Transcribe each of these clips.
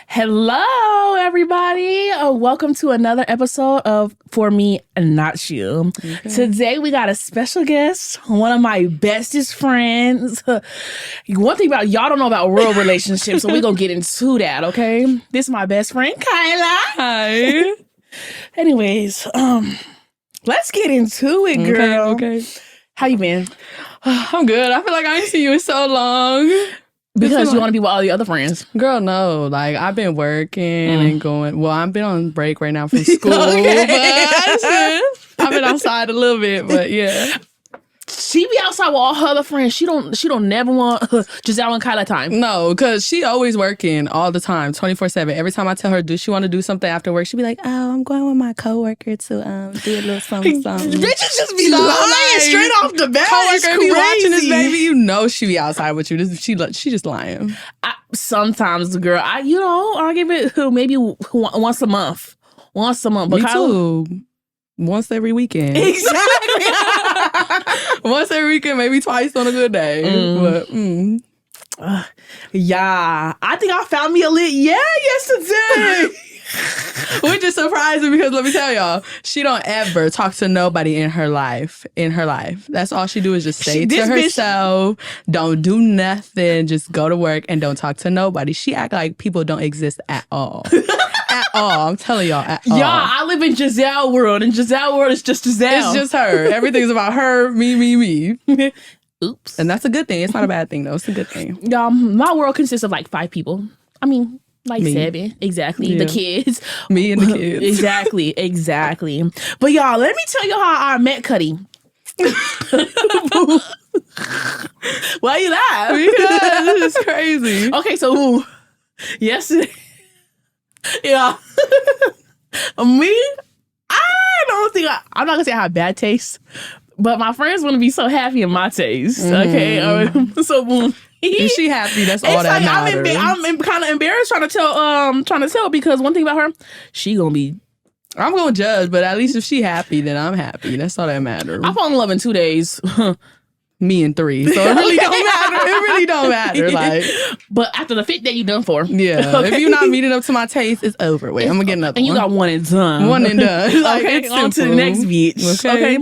Hello, everybody. Welcome to another episode of For Me and Not You. Okay. Today, we got a special guest, one of my bestest friends. One thing about y'all don't know about real relationships, so we're going to get into that, okay? This is my best friend, Kyla. Hi. Anyways, let's get into it, girl. Okay. How you been? I'm good. I feel like I ain't seen you in so long. Because you want to be with all the other friends. Girl, no. Like, I've been working and going... Well, I've been on break right now from school. Okay. But I've been outside a little bit, but yeah. She be outside with all her other friends. She don't never want Giselle and Kyla time. No, because she always working all the time, 24/7. Every time I tell her, does she want to do something after work? She be like, oh, I'm going with my coworker to do a little something. Bitches just be lying straight off the bat. Coworker be watching this baby. You know she be outside with you. She just lying. Sometimes, girl, I'll give it maybe once a month. Once a month. But Me too. Once every weekend. Exactly. Once every weekend, maybe twice on a good day. Yeah. I think I found me a lit yesterday. Which is surprising because let me tell y'all, she don't ever talk to nobody in her life. That's all she do is just stay to herself. Don't do nothing. Just go to work and don't talk to nobody. She act like people don't exist at all. At all. I'm telling y'all, at all. Y'all, I live in Giselle world, and Giselle world is just Giselle. It's just her. Everything's about her, me. Oops. And that's a good thing. It's not a bad thing, though. It's a good thing. Y'all, my world consists of like 5 people. I mean, like me. 7. Exactly. Yeah. The kids. Me and the kids. Exactly. But y'all, let me tell you how I met Cuddy. Why you laugh? Because this is crazy. Okay, so yesterday. Yeah. Me, I don't think I'm not gonna say I have bad taste, but my friends want to be so happy in my taste. Okay, so boom. Is she happy? That's all that matters. I'm kind of embarrassed trying to tell because one thing about her, she gonna be. I'm gonna judge, but at least if she happy, then I'm happy. That's all that matters. I fall in love in 2 days. Me in 3, so it really don't matter. It really don't matter. Like, but after the 5th day, you done for. Yeah, okay. If you're not meeting up to my taste, it's over with. I'm gonna get another and one. You got one and done. One and done. Like, okay, on to the next beach. Okay.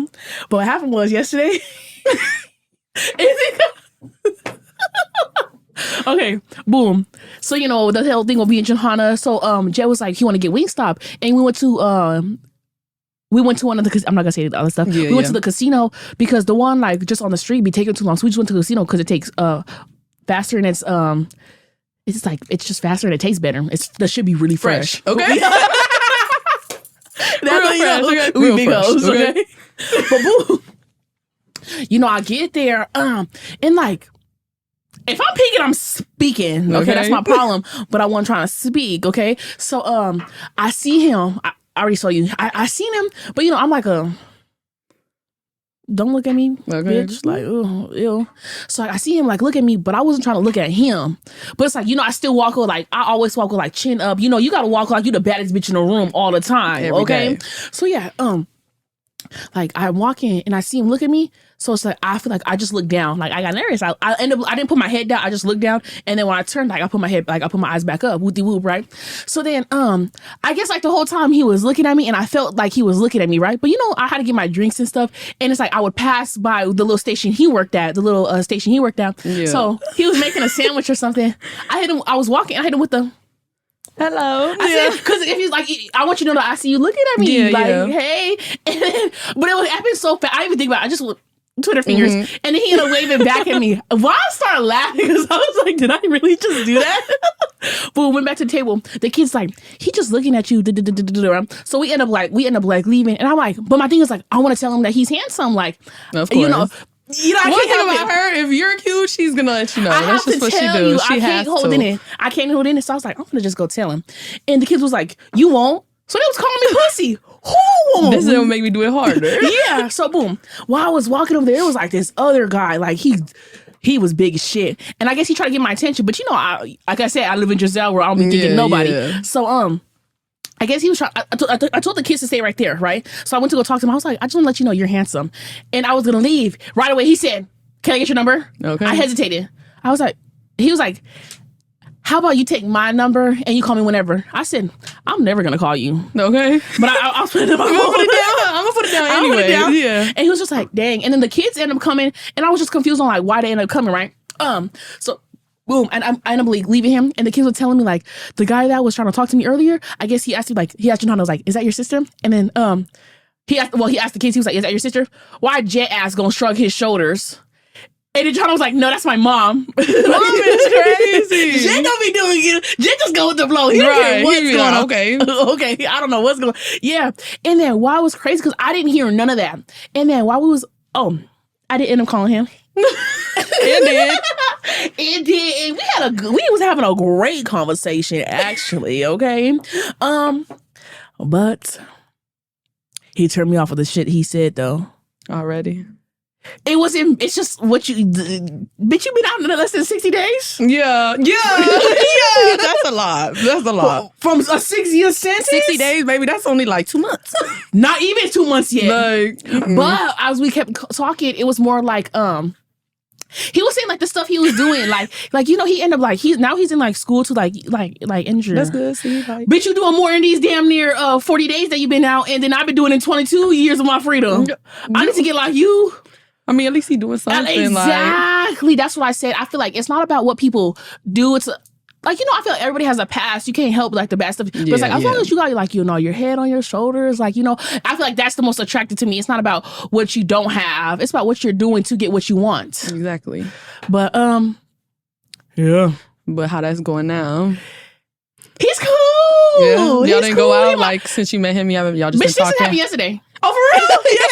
But what happened was yesterday. Okay, boom. So the whole thing will be in Johanna. So Jay was like, he want to get Wingstop, and we went to one of the. I'm not gonna say the other stuff. We went to the casino because the one like just on the street be taking too long. So we just went to the casino because it takes faster and it's just faster and it tastes better. That should be really fresh. Okay. That's real fresh. Okay. But boom. I get there and like. If I'm peeking, I'm speaking. Okay, that's my problem. But I wasn't trying to speak. Okay, so I see him. I already saw you. I seen him, but I'm like don't look at me, bitch. Like, ew. So I see him like look at me, but I wasn't trying to look at him. But it's like I still walk with I always walk with like chin up. You gotta walk like you the baddest bitch in the room all the time. Every okay, day. So yeah, like I'm walking and I see him look at me. So it's like I feel like I just looked down. Like I got nervous. I didn't put my head down. I just looked down. And then when I turned, I put my eyes back up. Whoopty whoop, right? So then I guess like the whole time he was looking at me and I felt like he was looking at me, right? But I had to get my drinks and stuff. And it's like I would pass by the little station he worked at, Yeah. So he was making a sandwich or something. I hit him. I was walking. I hit him with the hello. I said, because if he's like, I want you to know that I see you looking at me. Hey. And then, but it happened so fast. I didn't even think about it. I just went Twitter fingers. And then he ended up waving back at me. Why I started laughing because I was like, did I really just do that? But we went back to the table. The kid's like, he just looking at you. So we end up leaving. And I'm like, but my thing is like, I want to tell him that he's handsome. Like, of course. I one can't thing about her, if you're cute, she's gonna let you know. That's just what she does. I can't hold it in. I can't hold it in. So I was like, I'm gonna just go tell him. And the kids was like, you won't. So they was calling me pussy. Who won't? This is gonna make me do it harder. Yeah. So boom. While I was walking over there, it was like this other guy. Like he was big as shit. And I guess he tried to get my attention. But like I said, I live in Giselle where I don't be thinking nobody. Yeah. So I guess he was trying. I told the kids to stay right there, right? So I went to go talk to him. I was like, I just want to let you know you're handsome. And I was gonna leave right away. He said, "Can I get your number?" Okay. I hesitated. He was like, how about you take my number and you call me whenever? I said, I'm never going to call you. Okay. But I'll put it down. I'm going to put it down anyway. Yeah. And he was just like, dang. And then the kids ended up coming, and I was just confused on like why they ended up coming, right? So boom, and I ended up leaving him, and the kids were telling me like, the guy that was trying to talk to me earlier, I guess he asked Jonathan, was like, is that your sister? And then he asked the kids, he was like, is that your sister? Why Jet ass gonna shrug his shoulders? And then Jonathan was like, no, that's my mom. Mom is crazy. Jet don't be doing it. Jet just go with the flow. He don't care what's going on. Okay. Okay, I don't know what's going on. Yeah. And then why it was crazy, because I didn't hear none of that. And then while I didn't end up calling him. It did. And we was having a great conversation, actually, okay? But he turned me off of the shit he said, though. Already? It's just what you, bitch, you been out in less than 60 days? Yeah. That's a lot. From a 6-year sentence? 60 days, baby, that's only like 2 months. Not even 2 months yet. Like, but as we kept talking, it was more like, he was saying like the stuff he was doing, like he ended up like he's in like school to like injure. That's good. See, like, bitch, you doing more in these damn near 40 days that you've been out, and then I've been doing in 22 years of my freedom. I need to get like you. I mean, at least he doing something. Exactly. That's what I said. I feel like it's not about what people do. It's like, I feel like everybody has a past. You can't help like the bad stuff. But it's like, as long as you got like, your head on your shoulders, like, I feel like that's the most attractive to me. It's not about what you don't have. It's about what you're doing to get what you want. Exactly. But, yeah. But how that's going now? He's cool. Yeah. Y'all He's didn't cool. go out like since you met him. Y'all just been talking. This happened yesterday. Oh, for real? Yeah.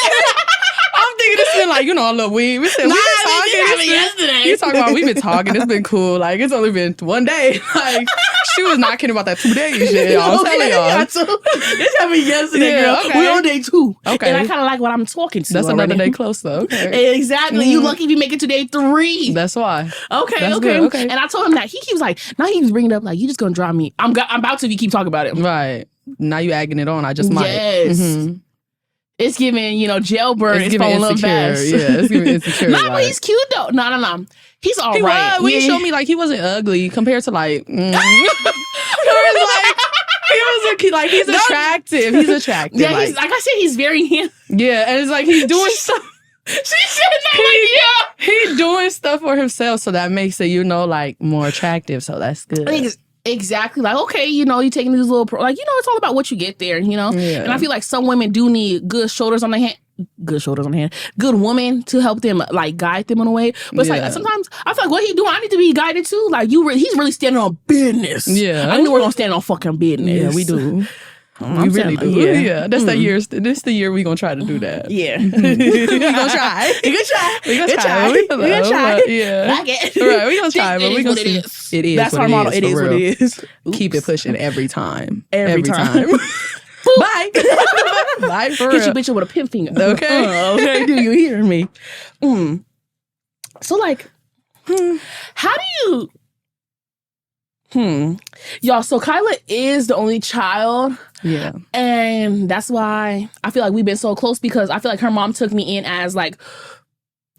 I'm thinking it's been like, a little weird. We said, we've been talking yesterday. You talking about we've been talking. It's been cool. Like, it's only been 1 day. Like, she was not kidding about that 2 days shit, y'all. I'm telling y'all. Yeah, this happened yesterday, girl. Okay. We're on day 2. Okay. And I kind of like what I'm talking to. That's already. another day closer. Okay. Exactly. You lucky if you make it to day 3. That's why. Okay, That's okay. good. Okay. And I told him that. He keeps like, now he's bringing it up like, you just gonna drive me. I'm about to if you keep talking about it. Right. Now you agging it on. I just might. Yes. Mm-hmm. It's giving, jailbird. It's giving insecure. Yeah, it's giving insecure. Nah, but he's cute though. No. He's all right. He showed me like he wasn't ugly compared to like. He's attractive. He's attractive. Yeah, like I said, he's very handsome. Yeah, and it's like he's doing stuff. She said that He's doing stuff for himself, so that makes it, like more attractive. So that's good. Exactly. Like, okay, you taking these little, it's all about what you get there, Yeah. And I feel like some women do need good shoulders on the hand. Good woman to help them, like, guide them in a way. But it's like, sometimes I feel like what he doing, I need to be guided too. Like, he's really standing on business. Yeah. I knew we're going to stand on fucking business. Yeah, we do. We really do. Yeah. That's the year. This the year we gonna try to do that. Yeah. We gonna try. We gonna try. We gonna try. Yeah. Like it. Right. We gonna try, but we gonna see. It is. That's our motto. It is what it is. Keep it pushing every time. Every time. Bye. Bye for Hit real. you bitch with a pin finger. Okay. Okay. Do you hear me? So like, how do you? Y'all, so Kyla is the only child. Yeah. And that's why I feel like we've been so close, because I feel like her mom took me in as like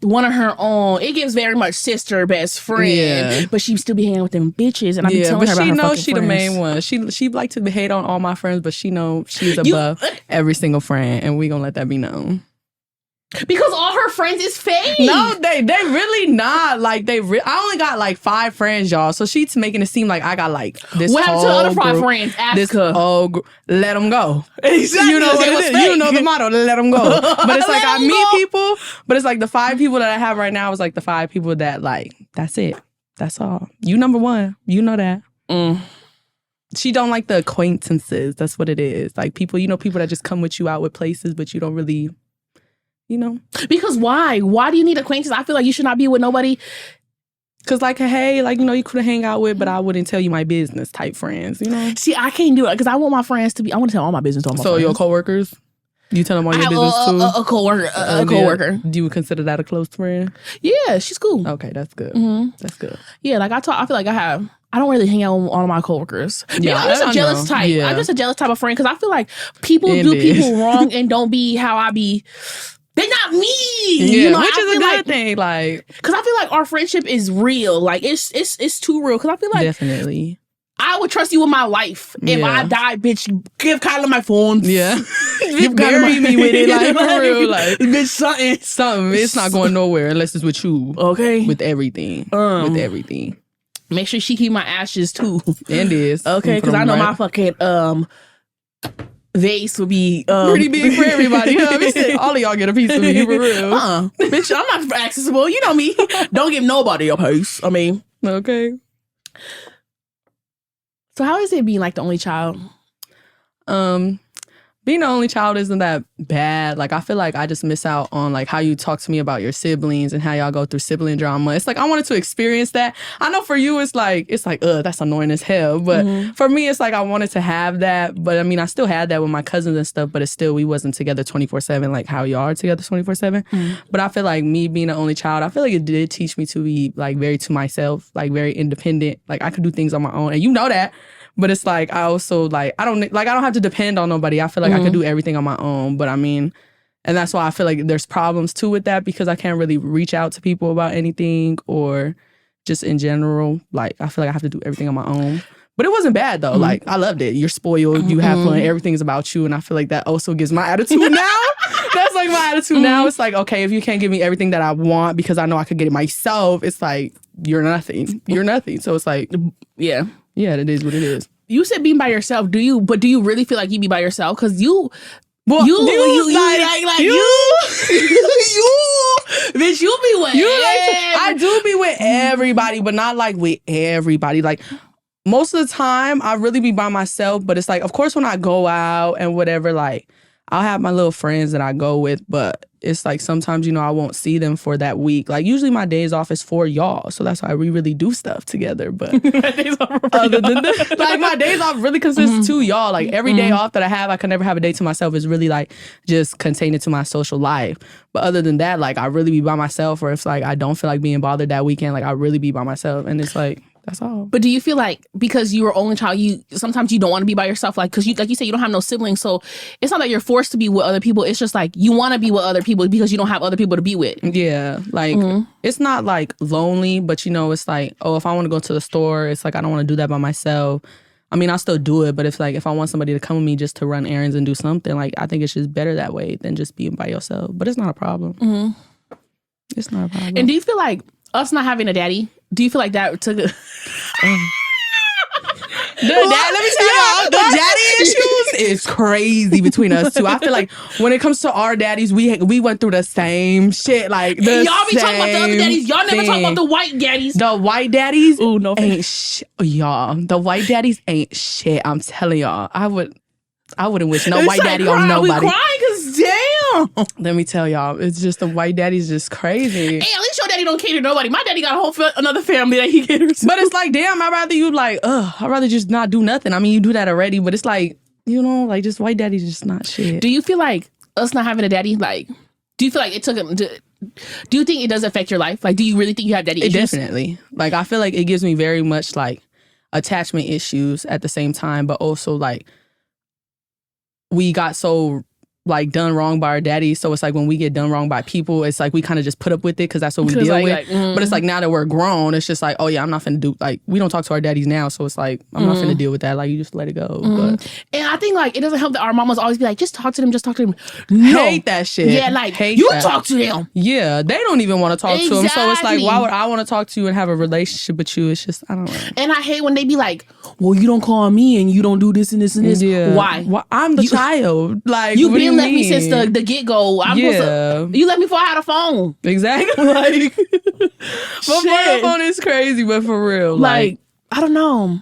one of her own. It gives very much sister, best friend. Yeah. But she still be hanging with them bitches. And I be telling her about her fucking friends. But she knows she the main one. She like to hate on all my friends, but she know she's above every single friend. And we gonna let that be known. Because all her friends is fake. No, they really not. Like, I only got like 5 friends, y'all. So she's making it seem like I got like this. What happened to the other 5 friends? Ask her. Let them go. Exactly. You know what it is. You know the motto. Let them go. But it's like I meet people. But it's like the 5 people that I have right now is like the 5 people that like. That's it. That's all. You number 1. You know that. She don't like the acquaintances. That's what it is. Like people. People that just come with you out with places, but you don't really. Because why? Why do you need acquaintances? I feel like you should not be with nobody. Because like, hey, like, you could hang out with, but I wouldn't tell you my business type friends, See, I can't do it because I want my friends to be, I want to tell all my business to all my friends. So your coworkers? You tell them all your business too? A coworker. Do you consider that a close friend? Yeah, she's cool. Okay, that's good. That's good. Yeah, like I feel like I don't really hang out with all of my coworkers. Yeah, I'm just a jealous type. Yeah. I'm just a jealous type of friend because I feel like people do people wrong and don't be how I be. They're not me. Yeah, which is a good thing. Like, because I feel like our friendship is real. Like, it's too real. Because I feel like definitely, I would trust you with my life. If I die, bitch, give Kyla my phone. Yeah, bury me with it. Like, for real, like, bitch, something. It's not going nowhere unless it's with you. Okay, with everything. With everything. Make sure she keep my ashes too. And this. Okay, because I know my fucking vase would be pretty big for everybody. You know what I mean? All of y'all get a piece of me, for real. Bitch, I'm not accessible. You know me. Don't give nobody a piece. I mean, okay. So how is it being like the only child? Being the only child isn't that bad. Like, I feel like I just miss out on like how you talk to me about your siblings and how y'all go through sibling drama. It's like I wanted to experience that. I know for you it's like that's annoying as hell. But for me it's like I wanted to have that. But I mean I still had that with my cousins and stuff, but it's still we wasn't together 24/7 like how y'all are together 24/7. But I feel like me being the only child, I feel like it did teach me to be like very to myself, like very independent. Like I could do things on my own. And you know that. But it's like I also like I don't have to depend on nobody. I feel like I can do everything on my own. But I mean, and that's why I feel like there's problems too with that because I can't really reach out to people about anything or just in general. Like I feel like I have to do everything on my own. But it wasn't bad though. Like I loved it. You're spoiled. You have fun. Everything's about you. And I feel like that also gives my attitude now. That's like my attitude now. It's like, okay, if you can't give me everything that I want because I know I could get it myself, it's like you're nothing. You're nothing. So it's like, yeah. Yeah, it is what it is. You said being by yourself. Do you really feel like you be by yourself? Because you, bitch, you be with I do be with everybody, but not like with everybody. Like most of the time, I really be by myself. But it's like, of course, when I go out and whatever, like I'll have my little friends that I go with, but it's like sometimes, you know, I won't see them for that week. Like usually my days off is for y'all. So that's why we really do stuff together. But other than that, like my days off really consists to y'all. Like every day off that I have, I can never have a day to myself. Is really like just contained into my social life. But other than that, like I really be by myself or if like I don't feel like being bothered that weekend, like I really be by myself. And it's like, that's all. But do you feel like because you were only child, you sometimes you don't want to be by yourself, like because you like you said you don't have no siblings, so it's not that you're forced to be with other people. It's just like you want to be with other people because you don't have other people to be with. Yeah, like it's not like lonely, but you know it's like if I want to go to the store, it's like I don't want to do that by myself. I mean, I'll still do it, but it's like if I want somebody to come with me just to run errands and do something, like I think it's just better that way than just being by yourself. But it's not a problem. It's not a problem. And do you feel like us not having a daddy? Do you feel like that took a... Let me tell y'all, the daddy issues is crazy between us two. I feel like when it comes to our daddies, we went through the same shit. Like y'all be talking about the other daddies. Y'all never talk about the white daddies. The white daddies, ooh, no, ain't shit, y'all. The white daddies ain't shit. I'm telling y'all, I wouldn't wish no white daddy on nobody. We crying because damn. Let me tell y'all, it's just the white daddy's just crazy. Hey, at least your daddy don't cater to nobody. My daddy got a whole another family that he caters to. But it's like, damn, I'd rather you like, I'd rather just not do nothing. I mean, you do that already, but it's like, you know, like just white daddy's just not shit. Do you feel like us not having a daddy, like, do you feel like it took him to... Do you think it does affect your life? Like, do you really think you have daddy issues? Definitely. Like, I feel like it gives me very much like attachment issues at the same time, but also like we got so like done wrong by our daddy, so it's like when we get done wrong by people, it's like we kind of just put up with it because that's what we deal with. But it's like now that we're grown, it's just like, oh yeah, I'm not finna do, like we don't talk to our daddies now, so it's like I'm not finna deal with that. Like you just let it go. But and I think like it doesn't help that our mamas always be like, just talk to them. No. Hate that shit. Yeah, like you talk to them. Yeah, they don't even want to talk to them. So it's like, why would I want to talk to you and have a relationship with you? It's just, I don't know. And I hate when they be like, well, you don't call me and you don't do this and this and this. Yeah. Why? Well, I'm the child. Like you've been left me since the get-go. You let me before I had a phone. Exactly. Like, before the phone is crazy, but for real. Like I don't know.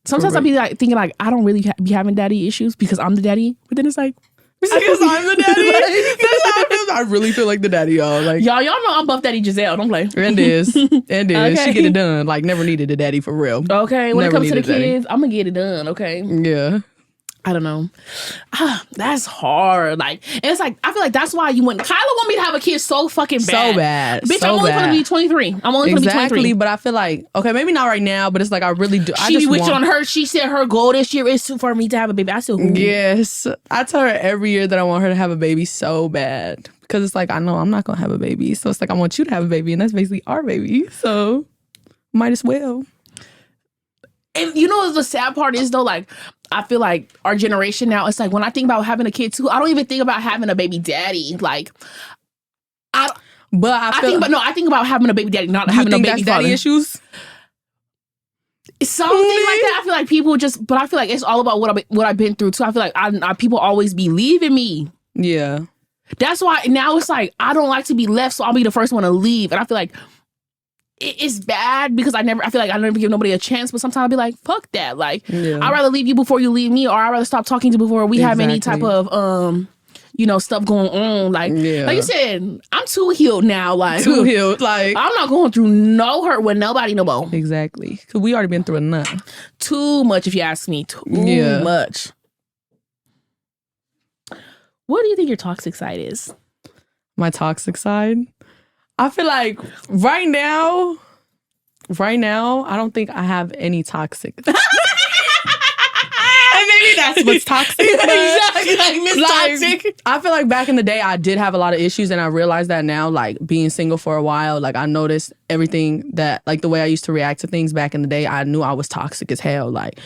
Sometimes I be like thinking like I don't really be having daddy issues because I'm the daddy. But then it's like, because I'm the daddy. That's how I feel. I really feel like the daddy, y'all. Like y'all know I'm Buff Daddy Giselle. Don't play. And is. Okay. She get it done. Like never needed a daddy for real. Okay. When it comes to the kids, I'm gonna get it done. Okay. Yeah. I don't know. That's hard. Like, and it's like, I feel like that's why you want. Kyla want me to have a kid so fucking bad. So bad. Bitch, so I'm only bad. going to be 23. I'm only going to be 23. But I feel like, okay, maybe not right now, but it's like I really do. She be witching on her. She said her goal this year is for me to have a baby. I still. Yes. I tell her every year that I want her to have a baby so bad. Because it's like, I know I'm not going to have a baby. So it's like, I want you to have a baby. And that's basically our baby. So might as well. And you know what the sad part is though? Like, I feel like our generation now, it's like when I think about having a kid too, I don't even think about having a baby daddy. Like, I think about having a baby daddy, not having a baby that's father. Daddy issues? Something like that. I feel like people but I feel like it's all about what I've been through too. I feel like people always be leaving me. Yeah. That's why now it's like, I don't like to be left, so I'll be the first one to leave. And I feel like it's bad because I feel like I never give nobody a chance, but sometimes I'll be like, fuck that. Like, I'd rather leave you before you leave me, or I'd rather stop talking to you before we have any type of, stuff going on. Like you said, I'm too healed now. Like, too healed. Like, I'm not going through no hurt with nobody no more. Exactly. Because we already been through enough. Too much, if you ask me. Too much. What do you think your toxic side is? My toxic side? I feel like right now, I don't think I have any toxic. And maybe that's what's toxic. Exactly. Toxic. I feel like back in the day, I did have a lot of issues, and I realized that now, like being single for a while, like I noticed everything that, like the way I used to react to things back in the day, I knew I was toxic as hell. Like,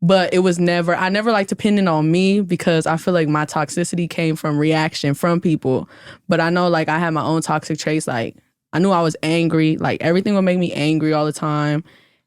but it was I never like to pin it on me because I feel like my toxicity came from reaction from people. But I know like I had my own toxic traits. Like I knew I was angry. Like everything would make me angry all the time.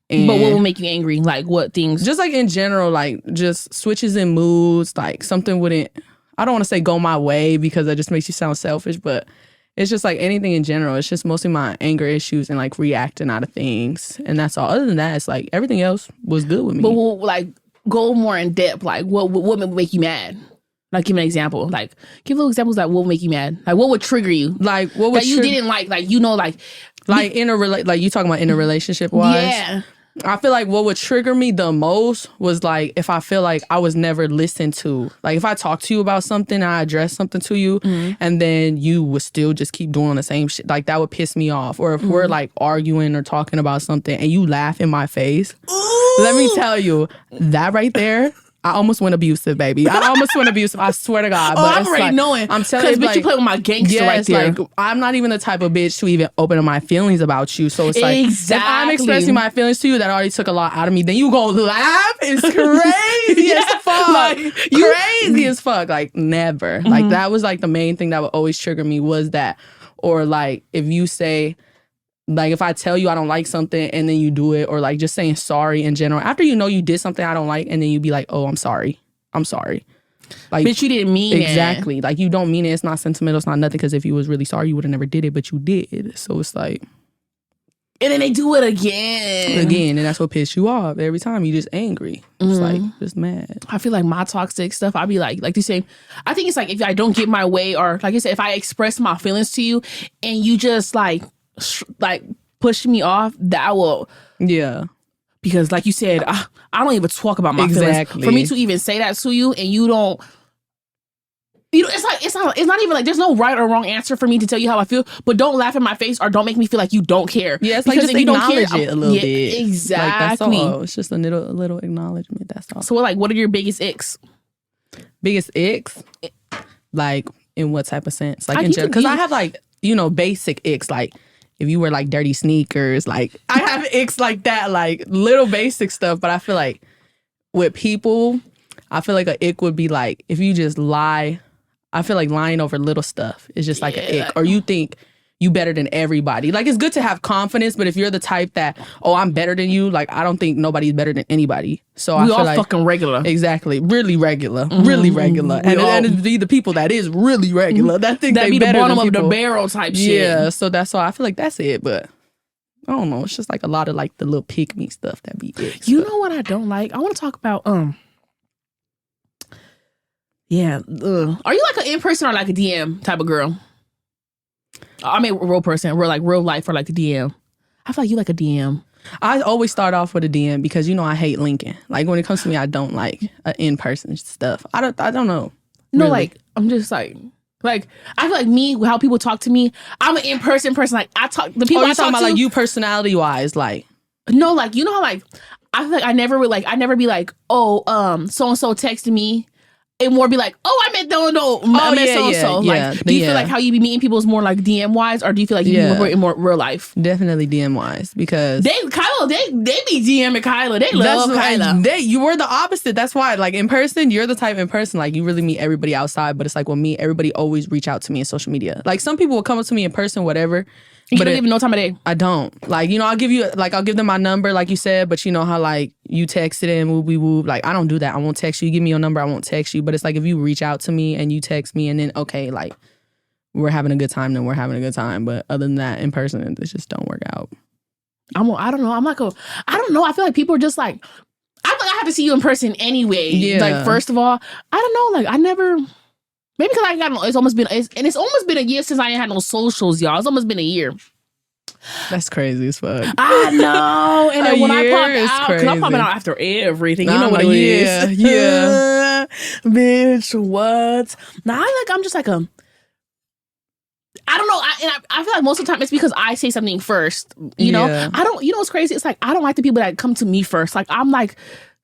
And but what will make you angry? Like what things? Just like in general, like just switches in moods. Like something wouldn't, I don't want to say go my way because that just makes you sound selfish, but it's just like anything in general. It's just mostly my anger issues and like reacting out of things. And that's all. Other than that, it's like everything else was good with me. But we'll like go more in depth. Like what would make you mad? Like give me an example. Like give little examples like what would make you mad? Like what would trigger you? Like what would that you didn't like you know like in a like you talking about in a relationship wise? Yeah. I feel like what would trigger me the most was like if I feel like I was never listened to. Like if I talk to you about something, I address something to you, and then you would still just keep doing the same shit. Like that would piss me off. Or if we're like arguing or talking about something and you laugh in my face, let me tell you, that right there, I almost went abusive, baby. I almost went abusive. I swear to God. Oh, but I'm already like, knowing. I'm telling you, bitch, like, you play with my gangster right there. Like, I'm not even the type of bitch to even open up my feelings about you. So it's like, if I'm expressing my feelings to you, that already took a lot out of me. Then you gonna laugh? It's crazy as fuck. Like, crazy as fuck. Like, never. Like, that was like the main thing that would always trigger me was that. Or like, if you say, like if I tell you I don't like something and then you do it, or like just saying sorry in general. After you know you did something I don't like and then you be like, oh, I'm sorry. Like, bitch, you didn't mean it. Exactly. Like you don't mean it. It's not sentimental. It's not nothing. Because if you was really sorry, you would have never did it. But you did. So it's like, and then they do it again, and that's what pisses you off every time. You just angry. It's like just mad. I feel like my toxic stuff, I'll be like you say, I think it's like if I don't get my way, or like I said, if I express my feelings to you and you just like push me off, that will because like you said, I don't even talk about my feelings. For me to even say that to you and you don't, it's not even like there's no right or wrong answer for me to tell you how I feel, but don't laugh in my face or don't make me feel like you don't care. Yeah, it's like just acknowledge it a little bit. Exactly. Like, that's all. It's just a little acknowledgement. That's all. So like, what are your biggest icks? Biggest icks? Like in what type of sense? Like in general? Because I have like, basic icks, like if you wear like dirty sneakers, like I have icks like that, like little basic stuff. But I feel like with people, I feel like a ick would be like if you just lie. I feel like lying over little stuff is just like an ick. Or you think you better than everybody. Like it's good to have confidence, but if you're the type that, oh, I'm better than you, like I don't think nobody's better than anybody. So I feel all like fucking regular. Exactly. Really regular. Really regular. And it'd be the people that is really regular. That think they be better the bottom than of people. the barrel type shit. Yeah. So that's all. I feel like that's it. But I don't know. It's just like a lot of like the little pick me stuff that be it. You know what I don't like? I want to talk about yeah. Are you like an in-person or like a DM type of girl? I mean, real person, real life or like a DM. I feel like you like a DM. I always start off with a DM because I hate linking. Like when it comes to me, I don't like in-person stuff. I don't know. No, really. like I'm just like I feel like me, how people talk to me. I'm an in-person person. Like I talk the people I you're talk talking about to, like you personality wise, like no, like you know how like I feel like I never be like, oh, so and so texted me. And more be like, oh, I met I met so and so. Like, do you feel like how you be meeting people is more like DM wise, or do you feel like you be more real life? Definitely DM wise because they be DMing Kyla. They love Kyla. You were the opposite. That's why, like in person, you're the type in person like you really meet everybody outside. But it's like with me, everybody always reach out to me in social media. Like some people will come up to me in person, whatever. You don't even know time of day. I don't. Like, I'll give them my number, like you said, but you know how like you texted and whoop. Like, I don't do that. I won't text you. You give me your number, I won't text you. But it's like if you reach out to me and you text me and then, okay, like we're having a good time, then we're having a good time. But other than that, in person, it just don't work out. I don't know. I don't know. I feel like people are just like, I feel like I have to see you in person anyway. Yeah. Like, first of all, I don't know. Like, I never... Maybe because I got it's almost been a year since I ain't had no socials, y'all. It's almost been a year. That's crazy as fuck. I know. And then when I pop out, because I'm popping out after everything. You know what it is. Yeah. Bitch, what? Now I'm just like I don't know. I feel like most of the time it's because I say something first. You know? I don't, what's crazy? It's like I don't like the people that come to me first. Like I'm like,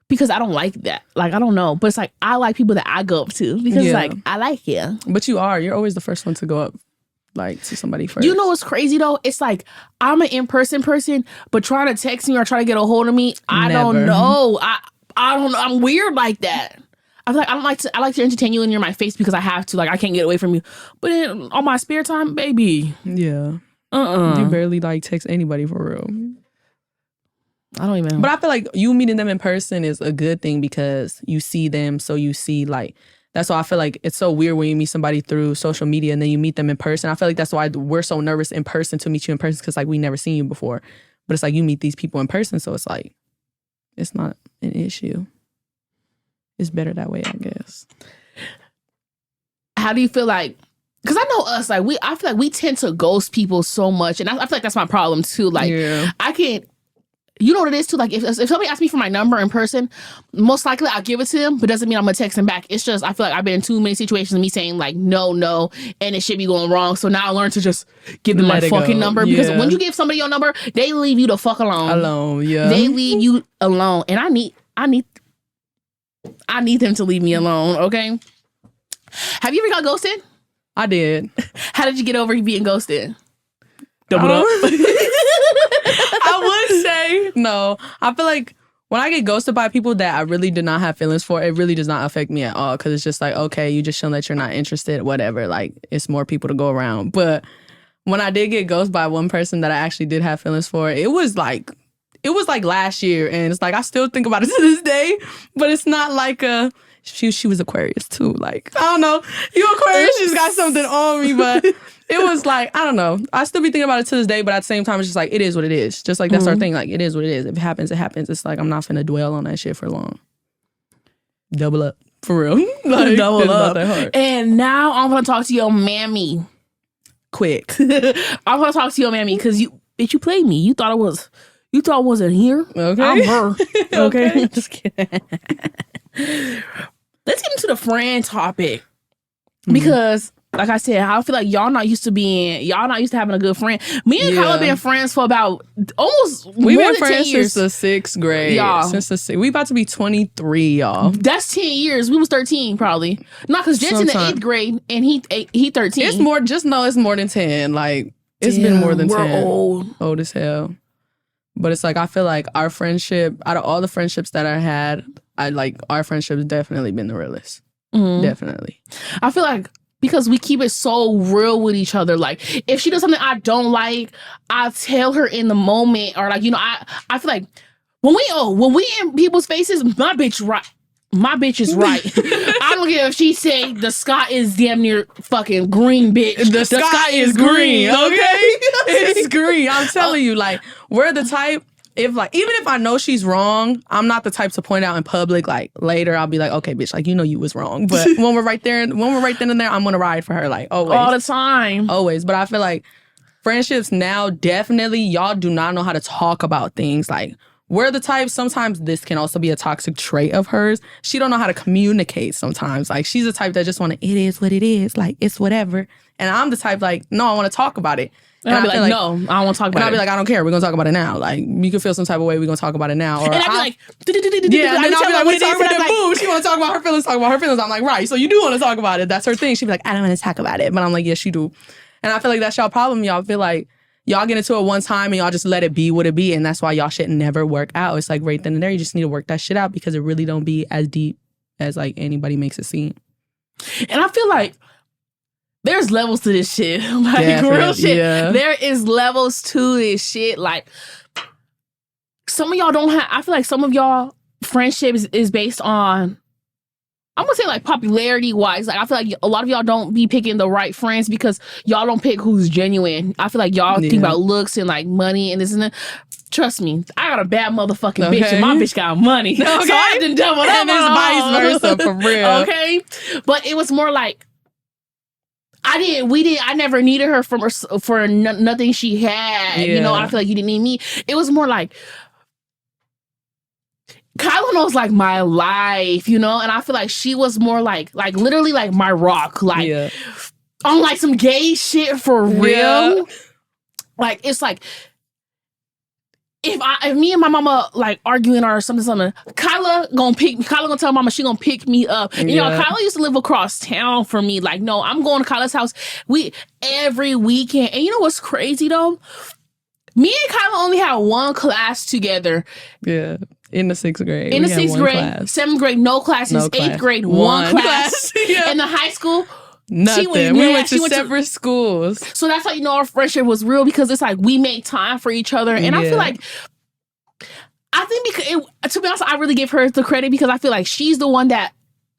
because I don't like that. Like, I don't know. But it's like, I like people that I go up to. Because it's like, I like you. But you're always the first one to go up, like, to somebody first. You know what's crazy, though? It's like, I'm an in-person person, but trying to text me or try to get a hold of me, I don't know. I don't know. I'm weird like that. I feel like I like to entertain you and you're in my face because I have to. Like, I can't get away from you. But in on my spare time, baby. Yeah. You barely, like, text anybody for real. I don't even. But I feel like you meeting them in person is a good thing because you see them. So you see like, that's why I feel like it's so weird when you meet somebody through social media and then you meet them in person. I feel like that's why we're so nervous in person to meet you in person because like we never seen you before. But it's like you meet these people in person. So it's like, it's not an issue. It's better that way, I guess. How do you feel like, because I know us, like I feel like we tend to ghost people so much. And I feel like that's my problem too. Like I can't. You know what it is too? Like if somebody asks me for my number in person, most likely I'll give it to them, but doesn't mean I'm gonna text them back. It's just I feel like I've been in too many situations of me saying like no, and it should be going wrong. So now I learn to just give them my fucking number because when you give somebody your number, they leave you the fuck alone. They leave you alone, and I need them to leave me alone. Okay. Have you ever got ghosted? I did. How did you get over being ghosted? Double up. I would say no. I feel like when I get ghosted by people that I really did not have feelings for, it really does not affect me at all because it's just like, okay, you just showing that you're not interested, whatever. Like, it's more people to go around. But when I did get ghosted by one person that I actually did have feelings for, it was like last year. And it's like, I still think about it to this day. But it's not like she was Aquarius too. Like, I don't know. You Aquarius, she's got something on me, but... It was like, I don't know. I still be thinking about it to this day, but at the same time, it's just like, it is what it is. Just like, that's our thing. Like, it is what it is. If it happens, it happens. It's like, I'm not finna dwell on that shit for long. Double up. For real. Like, double up. That hard. And now I'm gonna talk to your mammy. Quick. I'm gonna talk to your mammy because you played me. You thought it wasn't here. Okay. I'm her. Okay. Just kidding. Let's get into the friend topic. Because like I said, I feel like y'all not used to having a good friend. Me and Kyla been friends for about almost We've more been than 10 friends years. since the 6th grade. Y'all. We about to be 23, y'all. That's 10 years. We was 13 probably. Not because Jen's in the 8th grade and he 13. It's more, just know it's more than 10. Like, it's been more than 10. We're old. Old as hell. But it's like, I feel like our friendship, out of all the friendships that I had, our friendship's definitely been the realest. Mm-hmm. Definitely. I feel like because we keep it so real with each other. Like, if she does something I don't like, I tell her in the moment. Or like, I feel like when we in people's faces, my bitch right. My bitch is right. I don't care if she say the sky is damn near fucking green, bitch. The sky is green, okay? It's green. I'm telling you, like, we're the type, even if I know she's wrong, I'm not the type to point out in public. Like, later I'll be like, okay, bitch, like, you was wrong. But when we're right then and there, I'm gonna ride for her, like, always. All the time. Always. But I feel like friendships now, definitely y'all do not know how to talk about things. Like, we're the type, sometimes this can also be a toxic trait of hers. She don't know how to communicate sometimes. Like, she's the type that just want to, it is what it is. Like, it's whatever. And I'm the type like, no, I want to talk about it. And I'll be like, no, I don't want to talk about it. And I'll be like, I don't care. We're going to talk about it now. Like, you can feel some type of way. We're going to talk about it now. Or and I'll be like, yeah, and then I'll be like, we're talking about it. Boom. She want to talk about her feelings, talk about her feelings. I'm like, right. So you do want to talk about it. That's her thing. She'd be like, I don't want to talk about it. But I'm like, yes, you do. And I feel like that's y'all problem. Y'all feel like y'all get into it one time and y'all just let it be what it be. And that's why y'all shit never work out. It's like right then and there, you just need to work that shit out because it really don't be as deep as like anybody makes it seem. And I feel like there's levels to this shit. Like, real shit. Yeah. There is levels to this shit. Like, some of y'all don't have, I feel like some of y'all friendships is based on, I'm gonna say like popularity wise. Like, I feel like a lot of y'all don't be picking the right friends because y'all don't pick who's genuine. I feel like y'all think about looks and like money and this and that. Trust me, I got a bad motherfucking bitch and my bitch got money. Okay? So I didn't double up. And it's vice versa, for real. Okay? But it was more like, I never needed her for nothing she had. Yeah. You know, I feel like you didn't need me. It was more like, Kyla knows like my life, you know, and I feel like she was more like literally like my rock, like on like some gay shit for real. Yeah. Like, it's like if me and my mama like arguing or something, Kyla gonna tell mama she gonna pick me up. And, you know, Kyla used to live across town from me. Like, no, I'm going to Kyla's house every weekend. And you know what's crazy though? Me and Kyla only had one class together. Yeah. In the 6th grade. In the 6th grade. Class. 7th grade, no classes. 8th grade, one class. Yeah. In the high school, nothing. We went to separate schools. So that's how you know our friendship was real, because it's like we made time for each other. And I feel like, I think because, to be honest, I really give her the credit because I feel like she's the one that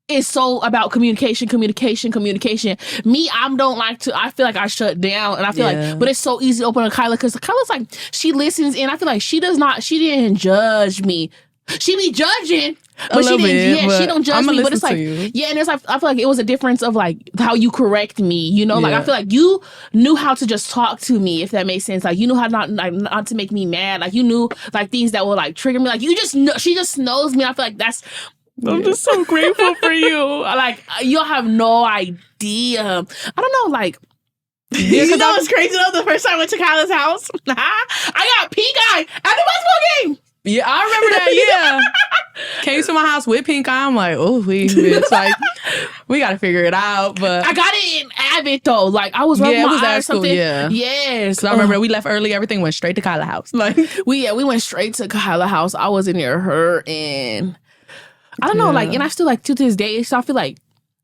is so about communication. Me, I don't like to, I feel like I shut down, and I feel like, but it's so easy to open to Kyla because Kyla's like, she listens, and I feel like she didn't judge me. She be judging, but she didn't, she don't judge me, but it's like, and it's like, I feel like it was a difference of like how you correct me, you know, like I feel like you knew how to just talk to me, if that makes sense. Like, you knew how not to make me mad. Like, you knew like things that would like trigger me. Like, you just know, she just knows me. I feel like that's, I'm just so grateful for you. Like, you'll have no idea. I don't know, like, you know what's crazy though? The first time I went to Kyla's house, I got pink eye at the basketball game. Yeah, I remember that, Came to my house with pink eye. I'm like, oh, it's like, we got to figure it out. But I got it in Abbott, though. Like, I was rubbing my eye or something. Yes. So I remember we left early. Everything went straight to Kyla's house. Like, we went straight to Kyla's house. I was in there, her, and I don't know, like, and I still, like, to this day, so I feel like,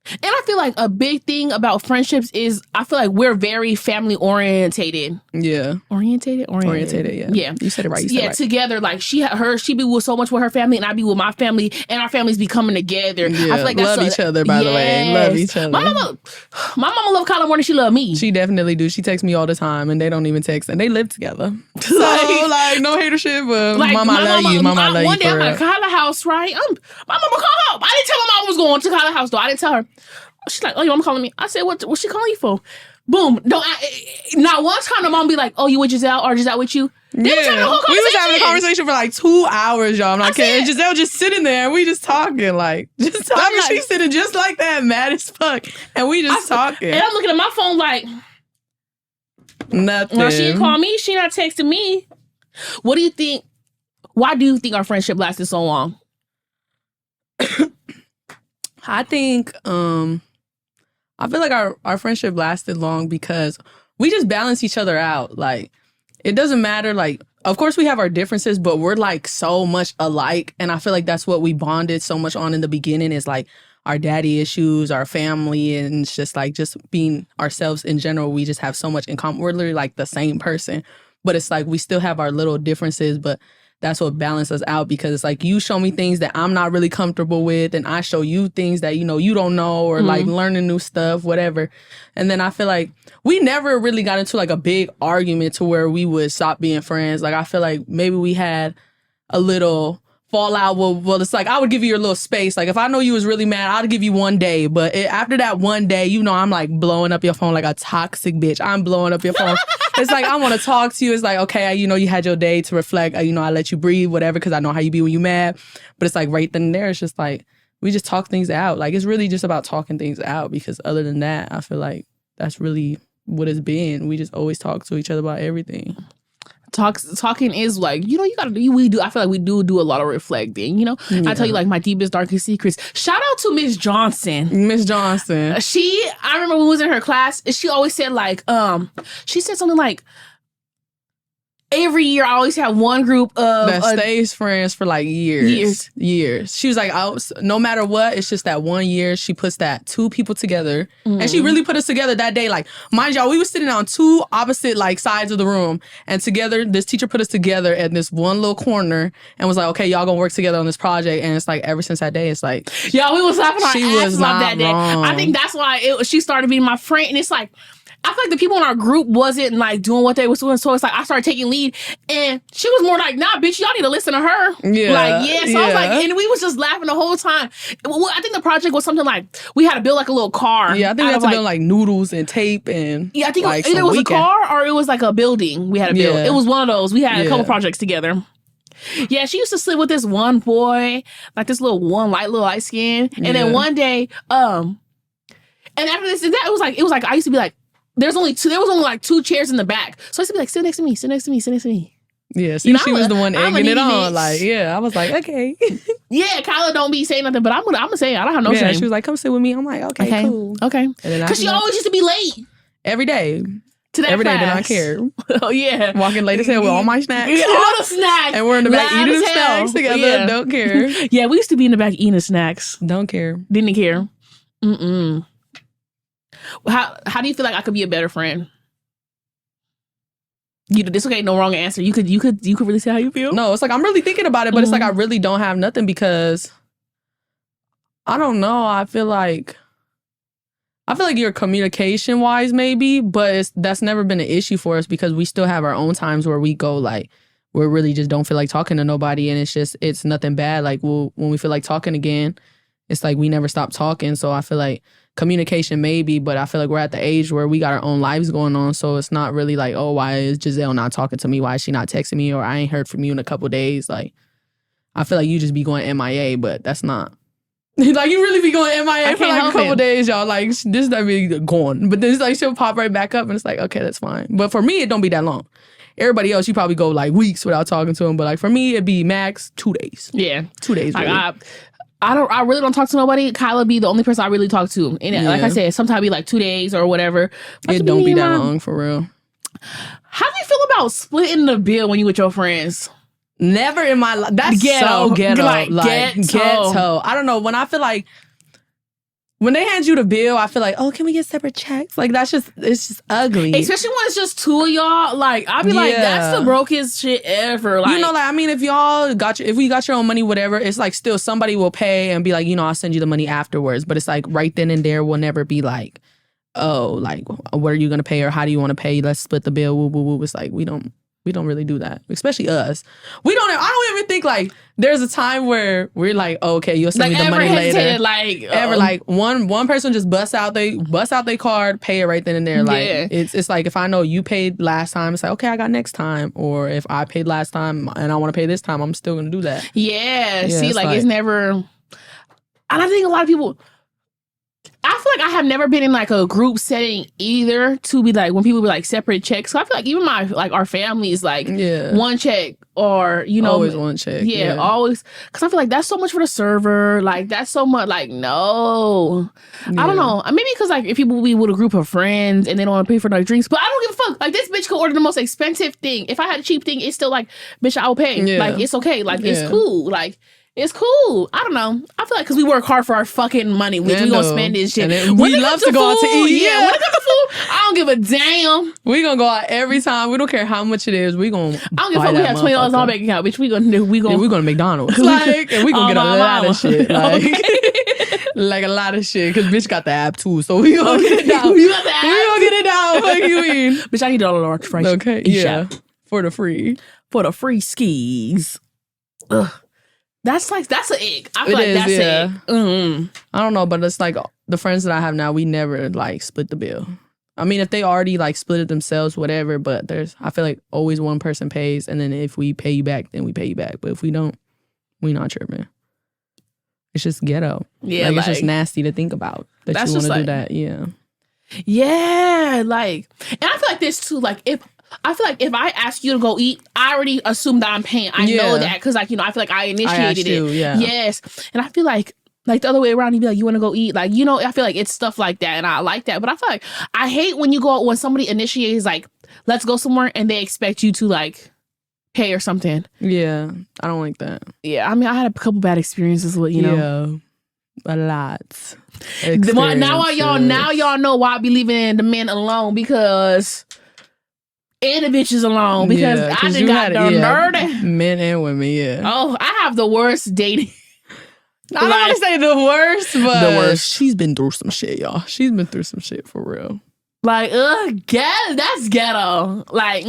and I feel like a big thing about friendships is I feel like we're very family orientated. Yeah. Orientated, yeah. Yeah. You said it right. Right. Together. Like, she be with so much with her family, and I be with my family, and our families be coming together. Yeah. I feel like that's each other, by the way. Love each other. My mama love Kyla more than she love me. She definitely do. She texts me all the time, and they don't even text, and they live together. So, like, no hatership, but like, mama, I love you. Mama, I love you. One day I'm at Kyla's house, right? My mama called home. I didn't tell my mom I was going to Kyla's house, though. I didn't tell her. She's like, oh, your mom calling me? I said, what's she calling you for? Boom. Not one time the mom be like, oh, you with Giselle or Giselle with you? We was having a conversation for like 2 hours, y'all. I'm like, and Giselle just sitting there and we just talking, like, she's sitting just like that, mad as fuck. And we just talking. And I'm looking at my phone like, nothing. No, she didn't call me. She not texting me. What do you think? Why do you think our friendship lasted so long? I think, I feel like our friendship lasted long because we just balance each other out. Like, it doesn't matter. Like, of course we have our differences, but we're like so much alike. And I feel like that's what we bonded so much on in the beginning is like our daddy issues, our family, and it's just like just being ourselves in general. We just have so much in common. We're literally like the same person, but it's like we still have our little differences, but that's what balances us out because it's like you show me things that I'm not really comfortable with and I show you things that, you know, you don't know or like learning new stuff, whatever. And then I feel like we never really got into like a big argument to where we would stop being friends. Like I feel like maybe we had a little fallout well, it's like I would give you your little space. Like if I know you was really mad, I'd give you 1 day. But after that 1 day, you know, I'm like blowing up your phone like a toxic bitch. I'm blowing up your phone. It's like I want to talk to you. It's like, okay, you know, you had your day to reflect. You know, I let you breathe, whatever, because I know how you be when you mad. But it's like right then and there, it's just like we just talk things out. Like it's really just about talking things out, because other than that, I feel like that's really what it's been. We just always talk to each other about everything. Talking is like, you know, you gotta do. We do. I feel like we do a lot of reflecting. You know, I tell you like my deepest, darkest secrets. Shout out to Miss Johnson. Miss Johnson. I remember when we was in her class. She always said like, she said something like, every year I always have one group of that stays friends for like years. She was like, no matter what, it's just that 1 year she puts that 2 people together, and she really put us together that day. Like, mind y'all, we were sitting on 2 opposite like sides of the room, and together this teacher put us together at this one little corner and was like, okay, y'all gonna work together on this project. And it's like ever since that day, it's like, y'all, we was laughing our asses off that day. Wrong. I think that's why she started being my friend, and it's like, I feel like the people in our group wasn't like doing what they was doing, so it's like I started taking lead, and she was more like, "Nah, bitch, y'all need to listen to her." Yeah, like so I was like, and we was just laughing the whole time. I think the project was something like we had to build like a little car. Yeah, I think we had to build like noodles and tape and I think like either it was a car or it was like a building we had to build. Yeah. It was one of those. We had a couple projects together. Yeah, she used to sleep with this one boy, like this little light skin, and then one day, and after this, it was like I used to be like. There was only like 2 chairs in the back. So I used to be like, sit next to me, sit next to me, sit next to me. Yeah, see, you know, she was the one egging it on. Like, yeah, I was like, okay. Yeah, Kyla don't be saying nothing, but I'm gonna say it. I don't have no shame. She was like, come sit with me. I'm like, okay. Cool. Okay. Because she always used to be late. Every day. To that Every class. day, did not care. Oh, yeah. Walking late as hell with all my snacks. Yeah, all the snacks. And we're in the back eating the snacks together. Yeah. Don't care. Yeah, we used to be in the back eating the snacks. Don't care. Didn't care. Mm-mm. How do you feel like I could be a better friend? It's okay, no wrong answer. You could really say how you feel. No, it's like I'm really thinking about it, but it's like I really don't have nothing, because I don't know. I feel like you're communication wise maybe, but that's never been an issue for us, because we still have our own times where we go like we really just don't feel like talking to nobody, and it's nothing bad. Like when we feel like talking again, it's like we never stop talking. So I feel like communication maybe, but I feel like we're at the age where we got our own lives going on. So it's not really like, oh, why is Giselle not talking to me? Why is she not texting me? Or I ain't heard from you in a couple days. Like, I feel like you just be going MIA, but that's not. Like, you really be going MIA for like a couple days, y'all. Like, this not be gone. But then it's like she'll pop right back up, and it's like, okay, that's fine. But for me, it don't be that long. Everybody else, you probably go like weeks without talking to them. But like for me, it'd be max 2 days. Yeah. 2 days, really. I really don't talk to nobody. Kyla be the only person I really talk to. And like I said, sometimes be like 2 days or whatever. It don't be that long, for real. How do you feel about splitting the bill when you with your friends? Never in my life. That's so ghetto. Like ghetto. I don't know. When I feel like, when they hand you the bill, I feel like, oh, can we get separate checks? Like, it's just ugly. Especially when it's just 2 of y'all. Like, I'll be like, that's the brokest shit ever. Like, you know, like, I mean, if we got your own money, whatever, it's like still somebody will pay and be like, you know, I'll send you the money afterwards. But it's like right then and there will never be like, oh, like, what are you going to pay, or how do you want to pay? Let's split the bill. Woo, woo, woo. It's like, we don't really do that, especially us. I don't even think like there's a time where we're like, oh, okay, you'll send me the money later. Like one person just bust out their card, pay it right then and there. Like it's like if I know you paid last time, it's like, okay, I got next time. Or if I paid last time and I want to pay this time, I'm still gonna do that. Yeah. See, like it's never. And I think a lot of people. I feel like I have never been in like a group setting either to be like when people be like separate checks. So I feel like even our family is like one check, or you know, always one check. Yeah, always. Because I feel like that's so much for the server. Like that's so much. Like no, I don't know. Maybe because like if people be with a group of friends and they don't want to pay for no drinks, but I don't give a fuck. Like this bitch could order the most expensive thing. If I had a cheap thing, it's still like, bitch, I'll pay. Yeah. Like it's okay. Like it's cool. Like. It's cool. I don't know. I feel like because we work hard for our fucking money, we gonna spend this shit. We love to go out to eat. Yeah, when it comes to food, I don't give a damn. We gonna go out every time. We don't care how much it is. We gonna. I don't give a fuck. We have $20 on our bank account, bitch. We gonna McDonald's. Like, and we gonna get a lot of shit. Like, like a lot of shit. Because bitch got the app too, so we gonna get it down. You got the app. We gonna get it down. What you mean? Bitch, I need all the large fries. Okay, yeah, for the free skis. Ugh. That's an ick. I feel like that's it. Mm-hmm. I don't know, but it's like the friends that I have now, we never like split the bill. I mean, if they already like split it themselves, whatever, but I feel like always one person pays, and then if we pay you back, then we pay you back. But if we don't, we not tripping. It's just ghetto. Yeah, like it's just nasty to think about that you want to do that. Yeah. Yeah, like, and I feel like this too. Like, if I ask you to go eat, I already assume that I'm paying. I know that because, like, you know, I feel like I initiated it. Yeah. Yes, and I feel like the other way around, you'd be like, you want to go eat? Like, you know, I feel like it's stuff like that, and I like that. But I feel like I hate when somebody initiates, like, let's go somewhere, and they expect you to, like, pay or something. Yeah, I don't like that. Yeah, I mean, I had a couple bad experiences with, you know. Yeah, a lot. Now y'all know why I be leaving the men alone, because... and the bitches alone, because I just got the nerdy. Men and women, yeah. Oh, I have the worst dating. I don't want to say the worst, but the worst. She's been through some shit, y'all. She's been through some shit for real. Like, that's ghetto. Like,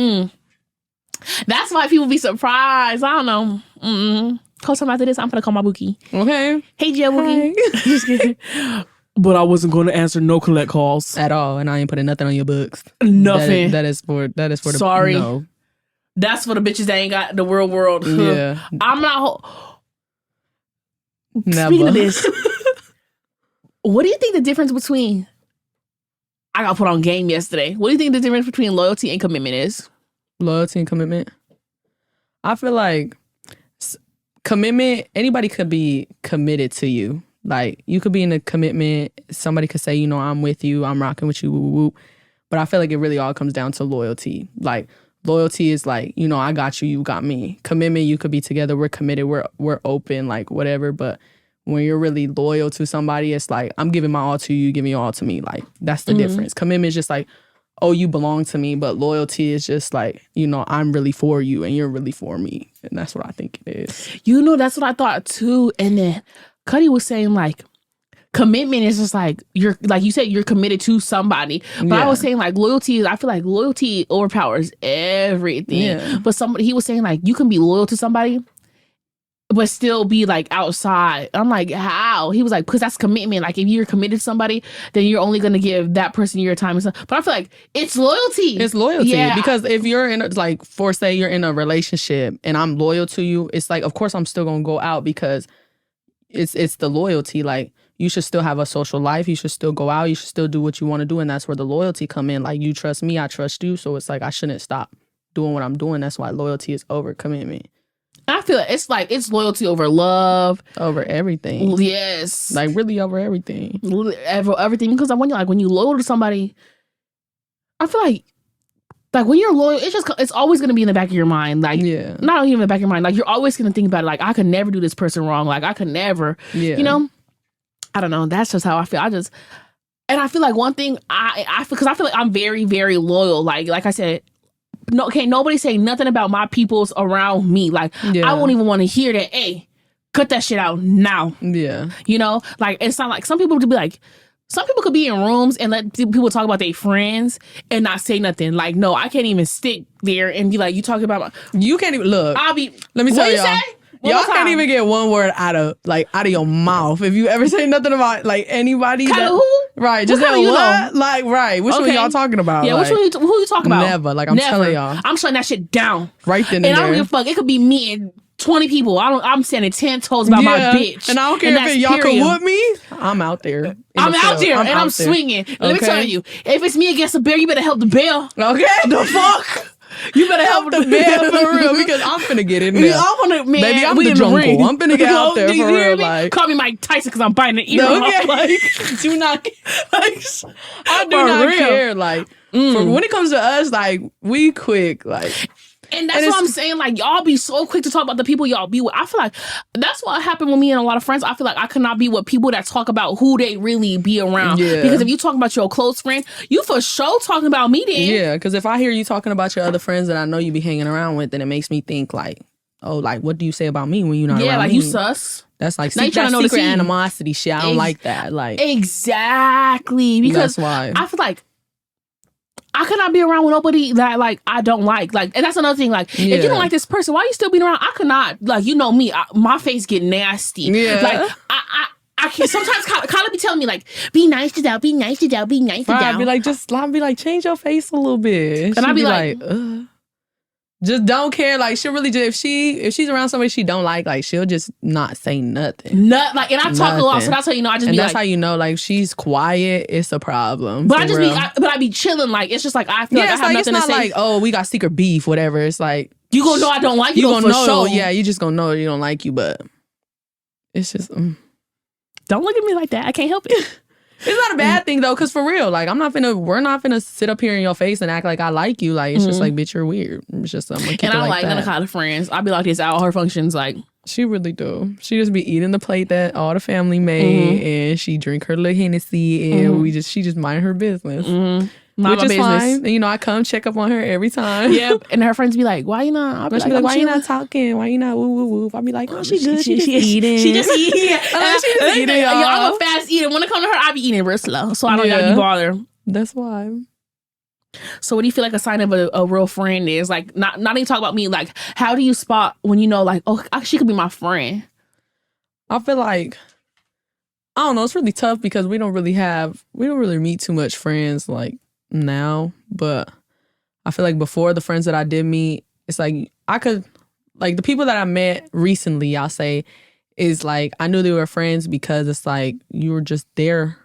that's why people be surprised. I don't know. Call time after this, I'm gonna call my bookie. Okay. Hey, Jill Bookie. Just kidding. But I wasn't going to answer no collect calls at all, and I ain't putting nothing on your books. Nothing. That is for the. Sorry. No. That's for the bitches that ain't got the real world. Yeah. I'm not. Never. Speaking of this, what do you think the difference between? I got put on game yesterday. What do you think the difference between loyalty and commitment is? Loyalty and commitment. I feel like commitment. Anybody could be committed to you. Like, you could be in a commitment. Somebody could say, you know, I'm with you. I'm rocking with you. Woo, woo, woo. But I feel like it really all comes down to loyalty. Like, loyalty is like, you know, I got you. You got me. Commitment, you could be together. We're committed. We're open, like, whatever. But when you're really loyal to somebody, it's like, I'm giving my all to you. You give your all to me. Like, that's the difference. Commitment is just like, oh, you belong to me. But loyalty is just like, you know, I'm really for you and you're really for me. And that's what I think it is. You know, that's what I thought too. And then Cuddy was saying, like, commitment is just like, you're, like you said, you're committed to somebody. But I was saying, like, loyalty, I feel like loyalty overpowers everything. Yeah. But he was saying, like, you can be loyal to somebody, but still be, like, outside. I'm like, how? He was like, because that's commitment. Like, if you're committed to somebody, then you're only going to give that person your time and stuff. But I feel like it's loyalty. It's loyalty. Yeah. Because if you're in, say you're in a relationship and I'm loyal to you, it's like, of course I'm still going to go out because it's the loyalty. Like, you should still have a social life. You should still go out. You should still do what you want to do. And that's where the loyalty come in. Like, you trust me, I trust you. So it's like, I shouldn't stop doing what I'm doing. That's why loyalty is over commitment. I feel it's like, it's loyalty over love. Over everything. Yes. Like, really over everything. Everything. Because when you loyal to somebody, I feel like when you're loyal, it's always going to be in the back of your mind. Like, not even in the back of your mind. Like, you're always going to think about it. Like, I could never do this person wrong. Like, I could never, you know? I don't know. That's just how I feel. And I feel like one thing because I feel like I'm very, very loyal. Like I said, no, can't nobody say nothing about my peoples around me. Like, I won't even want to hear that. Hey, cut that shit out now. Yeah. You know, like, it's not like some people could be like, some people could be in rooms and let people talk about their friends and not say nothing. Like, no, I can't even stick there and be like, you talking about you can't even look. Let me tell y'all. Say? Y'all can't even get one word out of your mouth if you ever say nothing about, like, anybody. Who? Right. Just say what? Like, right. Which one y'all talking about? Yeah, like, who you talking about? Never. Like, I'm telling y'all. I'm shutting that shit down. Right then and I there. don't give a fuck. It could be me and 20 people. I'm standing 10 toes about my bitch. And I don't care if y'all can whoop me. I'm out there. I'm out there and I'm swinging. Okay. Let me tell you, if it's me against a bear, you better help the bear. Okay. The fuck? You better help the bear for real, because I'm finna get in there. Baby, I'm the jungle. I'm finna get out there for real. Like, call me Mike Tyson because I'm biting the ear off. Like, do not. Like, I do not care. Like, when it comes to us, like, we quick. Like. And that's what I'm saying. Like, y'all be so quick to talk about the people y'all be with. I feel like that's what happened with me and a lot of friends. I feel like I could not be with people that talk about who they really be around. Yeah. Because if you talk about your close friend, you for sure talking about me then. Yeah, because if I hear you talking about your other friends that I know you be hanging around with, then it makes me think like, oh, like, what do you say about me when you're not around me? Yeah, like, you sus. That's like secret animosity shit. I don't like that. Like, exactly. Because that's why. I feel like I could not be around with nobody that like I don't like. Like, and that's another thing. Like, if you don't like this person, why are you still being around? I could not. Like, you know me, my face get nasty. Yeah. Like, I can't. Sometimes Kyla be telling me like, be nice to Dell, be nice to Dell, be nice to Dell. I'd be like, change your face a little bit. And I'd be like, just don't care. Like, she'll really just, if she's around somebody she don't like, she'll just not say nothing. Like, and I talk a lot, so that's how you know. I just and be that's like, how you know, like, she's quiet. It's a problem. But I be chilling. Like, it's just like I feel like I have nothing to say. It's not like, oh, we got secret beef, whatever. It's like you gonna know I don't like you. Gonna know, sure. Yeah, you just gonna know you don't like you. But it's just don't look at me like that. I can't help it. It's not a bad thing though, because for real, like we're not finna sit up here in your face and act like I like you. Like it's just like, bitch, you're weird. It's just something. And I like none of Kyla's friends. I be like this at all her functions. Like she really do. She just be eating the plate that all the family made, and she drink her little Hennessy, and she just mind her business. Which is fine. And, you know, I come check up on her every time. Yeah, and her friends be like, "Why you not?" I'll be like, "Why you not talking? Why you not woo woo woo?" I'll be like, "Oh, she good. She just eating. She just eating. She just eating. Y'all. I'm a fast eater. When it comes to her, I be eating real slow, so I don't gotta be bothered. That's why. So, what do you feel like a sign of a real friend is? Like, not even talk about me. Like, how do you spot when you know, like, oh, she could be my friend? I feel like, I don't know. It's really tough because we don't really meet too much friends like now, but I feel like before, the friends that I did meet, it's like I could, like the people that I met recently, I'll say, is like I knew they were friends because it's like you were just there,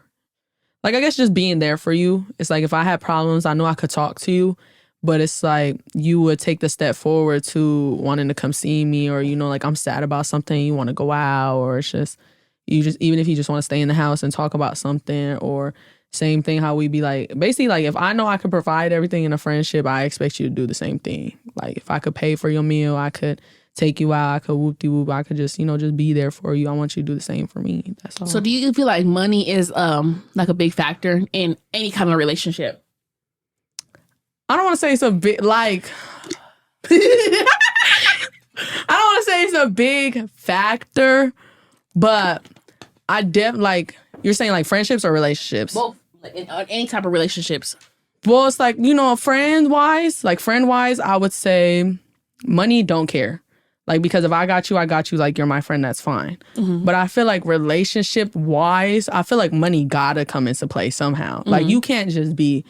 like I guess just being there for you. It's like if I had problems, I knew I could talk to you, but it's like you would take the step forward to wanting to come see me, or you know, like I'm sad about something, you want to go out, or it's just you just, even if you just want to stay in the house and talk about something. Or same thing, how we be like, basically like if I know I could provide everything in a friendship, I expect you to do the same thing. Like if I could pay for your meal, I could take you out, I could whoop-de-whoop, I could just, you know, just be there for you. I want you to do the same for me. That's all. So do you feel like money is like a big factor in any kind of relationship? I don't want to say it's a big, like, I don't want to say it's a big factor, but I like, you're saying like friendships or relationships? Both. Like in any type of relationships. Well, it's like, you know, friend-wise, I would say money don't care. Like, because if I got you, like, you're my friend, that's fine. Mm-hmm. But I feel like relationship-wise, I feel like money gotta come into play somehow. Mm-hmm. Like, you can't just be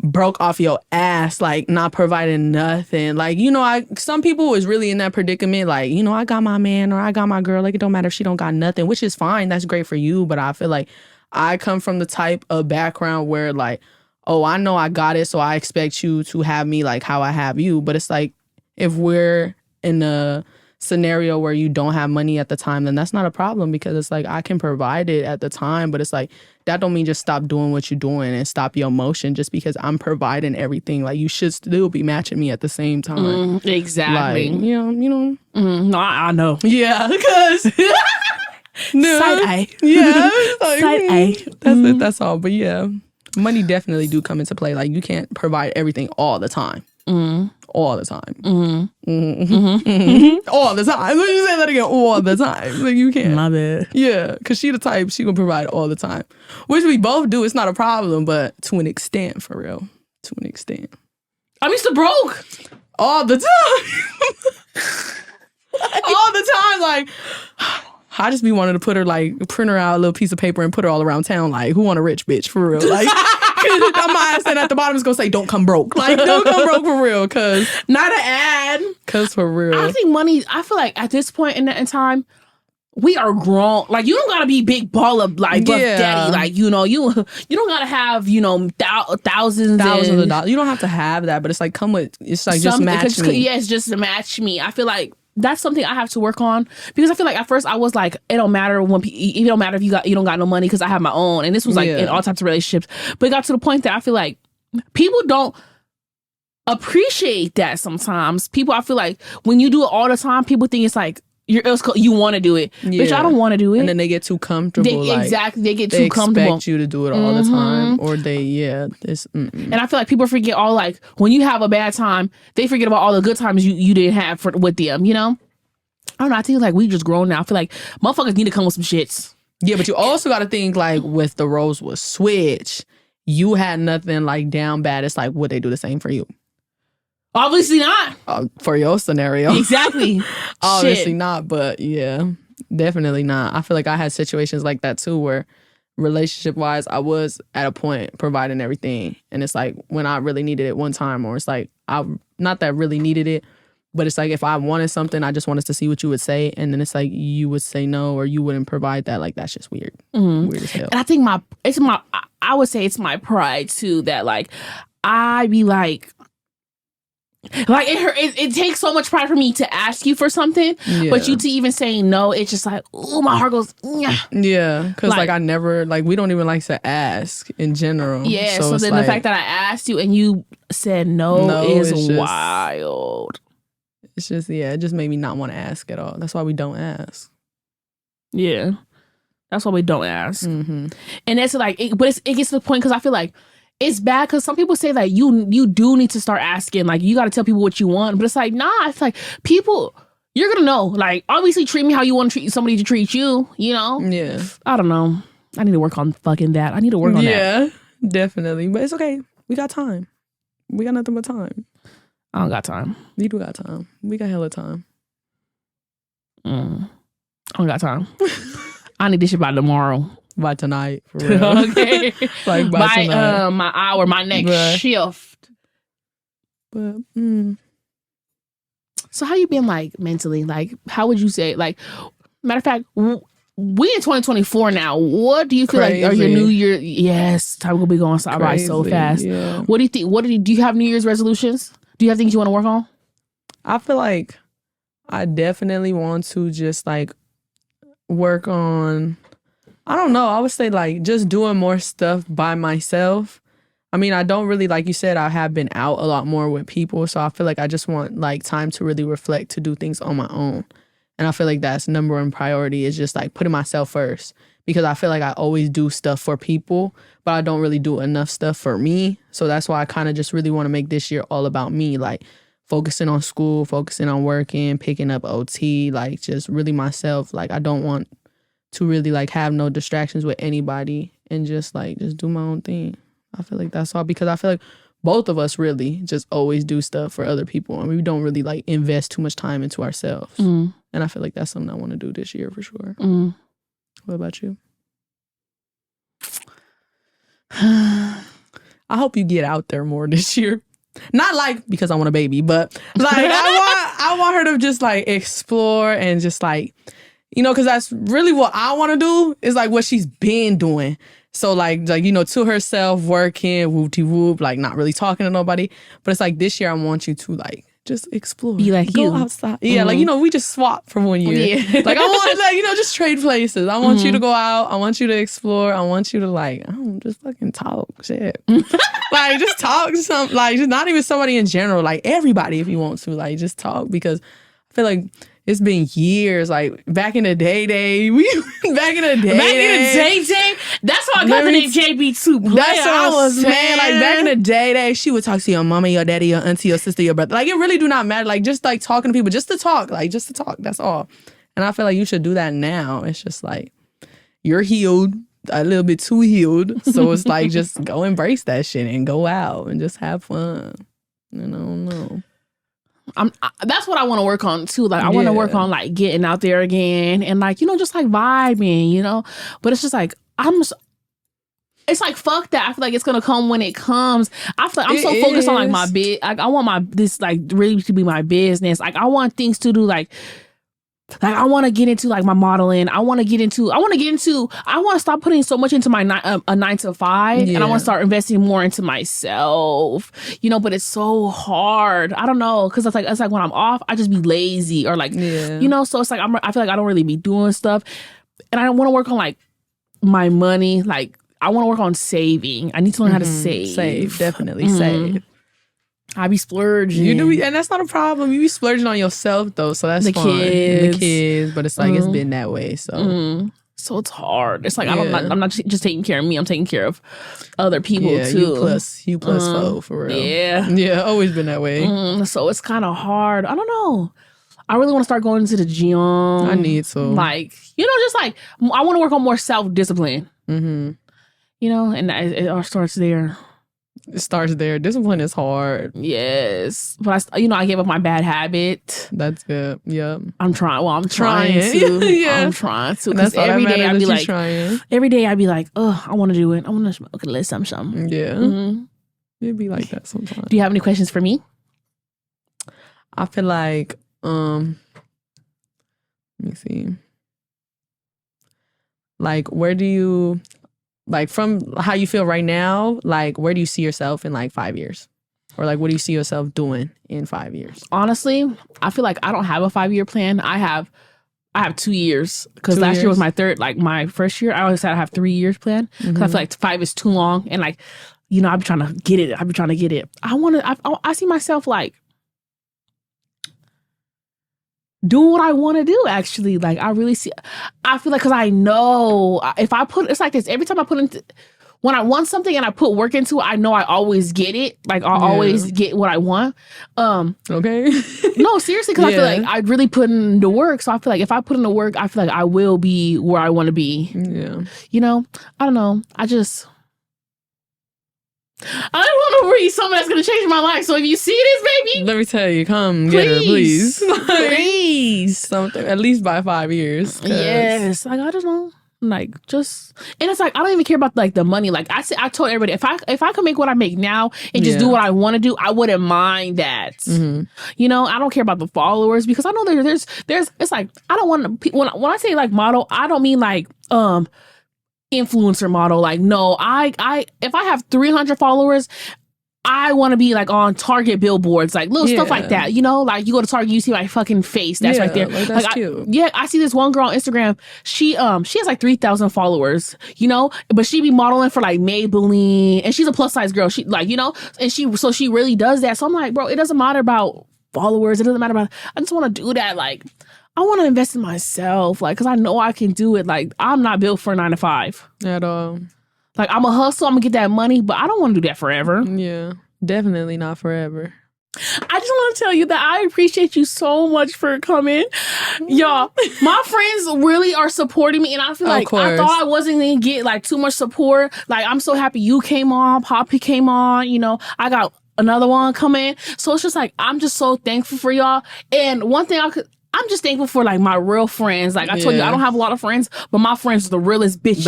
broke off your ass, like, not providing nothing. Like, you know, some people is really in that predicament, like, you know, I got my man or I got my girl. Like, it don't matter if she don't got nothing, which is fine. That's great for you. But I feel like I come from the type of background where, like, oh, I know I got it, so I expect you to have me like how I have you. But it's like, if we're in a scenario where you don't have money at the time, then that's not a problem, because it's like I can provide it at the time, but it's like that don't mean just stop doing what you're doing and stop your emotion just because I'm providing everything. Like, you should still be matching me at the same time. Exactly. Like, you know. No, I know. Yeah, because no. Side eye. Yeah, like, side eye. That's it. That's all. But yeah, money definitely do come into play. Like, you can't provide everything all the time. All the time. All the time. Let me say that again. All the time. Like, you can't. My bad. Yeah, because she the type, she gonna provide all the time. Which we both do. It's not a problem, but to an extent, for real. To an extent. I'm used to broke. All the time. All the time. Like, I just be wanting to put her, like, print her out a little piece of paper and put her all around town. Like, who want a rich bitch, for real? Like, my ass at the bottom is gonna say, don't come broke. Like, don't come broke for real, cause not an ad. Cause for real. I think money, I feel like at this point in time, we are grown. Like, you don't gotta be big baller, like, buff daddy. Like, you know, you don't gotta have, you know, thousands of dollars. You don't have to have that, but it's like, just match me. Yeah, it's just to match me. I feel like that's something I have to work on, because I feel like at first I was like, it don't matter it don't matter if you don't got no money, because I have my own, and this was like in all types of relationships. But it got to the point that I feel like people don't appreciate that sometimes. People, I feel like when you do it all the time, people think it's like you want to do it. Bitch, I don't want to do it. And then they get too comfortable. Exactly, they get too comfortable. They expect you to do it all the time, or And I feel like people forget all, like, when you have a bad time, they forget about all the good times you didn't have with them. You know, I don't know. I think like we just grown now. I feel like motherfuckers need to come with some shits. Yeah, but you also got to think, like, with the roles was switch. you had nothing like down bad, it's like, would they do the same for you? Obviously not. For your scenario. Exactly. Obviously not, but yeah, definitely not. I feel like I had situations like that too where relationship wise, I was at a point providing everything. And it's like when I really needed it one time, or it's like, not that I really needed it, but it's like if I wanted something, I just wanted to see what you would say. And then it's like you would say no or you wouldn't provide that. Like, that's just weird. Weird as hell. And I think I would say it's my pride too that like, I be like it takes so much pride for me to ask you for something, but you to even saying no, it's just like, oh, my heart goes, yeah, because like I never, like, we don't even like to ask in general. Yeah, so then like, the fact that I asked you and you said no is wild. It's just, yeah, it just made me not want to ask at all. That's why we don't ask. Yeah, that's why we don't ask. And that's like, it gets to the point because I feel like it's bad because some people say that you do need to start asking. Like, you got to tell people what you want. But it's like, nah, it's like people, you're going to know. Like, obviously treat me how you want to treat somebody to treat you, you know? Yeah. I don't know. I need to work on fucking that. I need to work on that. Yeah, definitely. But it's okay. We got time. We got nothing but time. I don't got time. We do got time. We got hella time. I don't got time. I need this shit by tomorrow. By tonight, for real. Okay. Like by tonight. My hour, my next shift. But so how you been like mentally? Like, how would you say, like, matter of fact, we in 2024 now. What do you feel like are your New Year? Yes, time will be going by so fast. Yeah. What do you think? Do you have New Year's resolutions? Do you have things you want to work on? I feel like I definitely want to just like work on, I don't know, I would say like just doing more stuff by myself. I mean, I don't really, like you said, I have been out a lot more with people. So I feel like I just want like time to really reflect, to do things on my own. And I feel like that's number one priority, is just like putting myself first. Because I feel like I always do stuff for people, but I don't really do enough stuff for me. So that's why I kind of just really want to make this year all about me. Like focusing on school, focusing on working, picking up OT, like just really myself. Like I don't want to really like have no distractions with anybody and just do my own thing. I feel like that's all, because I feel like both of us really just always do stuff for other people and we don't really like invest too much time into ourselves. And I feel like that's something I want to do this year for sure. What about you? I hope you get out there more this year. Not like because I want a baby, but like I want her to just like explore and just like, you know, because that's really what I want to do, is like what she's been doing. So like, you know, to herself, working, whoop-de-whoop, like not really talking to nobody. But it's like this year I want you to like just explore. Be like go outside. Yeah, like, you know, we just swap for 1 year. Yeah. Like I want, like, you know, just trade places. I want you to go out. I want you to explore. I want you to like, I don't just fucking talk shit. Like just talk to some, like just not even somebody in general, like everybody if you want to, like just talk, because I feel like it's been years, like back in the day, that's why I got the name JB2. That's what I was saying. Like back in the day, she would talk to your mama, your daddy, your auntie, your sister, your brother. Like it really do not matter. Like just like talking to people, just to talk. That's all. And I feel like you should do that now. It's just like you're healed, a little bit too healed. So it's like just go embrace that shit and go out and just have fun. You know. That's what I want to work on too. Like I want to work on like getting out there again and like, you know, just like vibing, you know. But it's just like it's like fuck that. I feel like it's gonna come when it comes. I feel like I'm so focused on like my like I want this like really to be my business. Like I want things to do like I want to get into like my modeling. I want to stop putting so much into my 9 to 5 and I want to start investing more into myself, you know, but it's so hard. I don't know. Cause it's like when I'm off, I just be lazy or like, you know, so it's like, I feel like I don't really be doing stuff and I want to work on like my money. Like I want to work on saving. I need to learn how to save. Definitely save. I be splurging. You do, and that's not a problem. You be splurging on yourself though, so that's fine. The kids, but it's like it's been that way. So, so it's hard. It's like I'm not just taking care of me. I'm taking care of other people too. You plus four for real. Yeah, always been that way. So it's kind of hard. I don't know. I really want to start going to the gym. I need to. Like, you know, just like I want to work on more self-discipline. You know, and it all starts there. It starts there. Discipline is hard. Yes. But I gave up my bad habit. That's good. Yep. I'm trying. Well, I'm trying to. Yeah. I'm trying to. Because every day I'd be like, oh, I want to do it. I want to smoke a little something. Yeah. Mm-hmm. It'd be like that sometimes. Do you have any questions for me? I feel like, let me see. Like, where do you, like, from how you feel right now, like, where do you see yourself in, like, 5 years? Or, like, what do you see yourself doing in 5 years? Honestly, I feel like I don't have a 5-year plan. I have 2 years. Because last year was my first year. I always said I have 3 years plan. Because I feel like 5 is too long. And, like, I've been trying to get it. I see myself, like, doing what I want to do, actually. Like, I feel like, because I know if I it's like this, every time I when I want something and I put work into it, I know I always get it. Like, I'll always get what I want. Okay. No, seriously, because I feel like I really put in the work. So I feel like if I put in the work, I feel like I will be where I want to be. Yeah. I don't know. I want to read something that's going to change my life. So if you see this, baby, let me tell you, come get her, please. Please. Something, at least by 5 years. Yes. Like, I don't know. Like, and it's like, I don't even care about, like, the money. Like, I told everybody, if I could make what I make now and just do what I want to do, I wouldn't mind that. Mm-hmm. I don't care about the followers, because I know there's it's like, I don't want to, when I say, like, model, I don't mean, like, influencer model. Like, no, if I have 300 followers, I want to be, like, on Target billboards, like little stuff like that. Like, you go to Target, you see my fucking face. That's right there. Like, that's cute. I see this one girl on Instagram. She has like 3,000 followers. But she be modeling for, like, Maybelline, and she's a plus size girl. She, like, and she really does that. So I'm like, bro, it doesn't matter about followers. It doesn't matter about. I just want to do that. Like, I want to invest in myself, like, because I know I can do it. Like, I'm not built for a 9 to 5 at all. Like, I'm a hustle. I'm gonna get that money, but I don't want to do that forever. Yeah, definitely not forever. I just want to tell you that I appreciate you so much for coming. Y'all, my friends really are supporting me, and I feel like I thought I wasn't gonna get, like, too much support. Like, I'm so happy you came on, Poppy came on. I got another one coming, so it's just like, I'm just so thankful for y'all. And one thing I'm just thankful for, like, my real friends. Like, I told you, I don't have a lot of friends, but my friends are the realest bitches.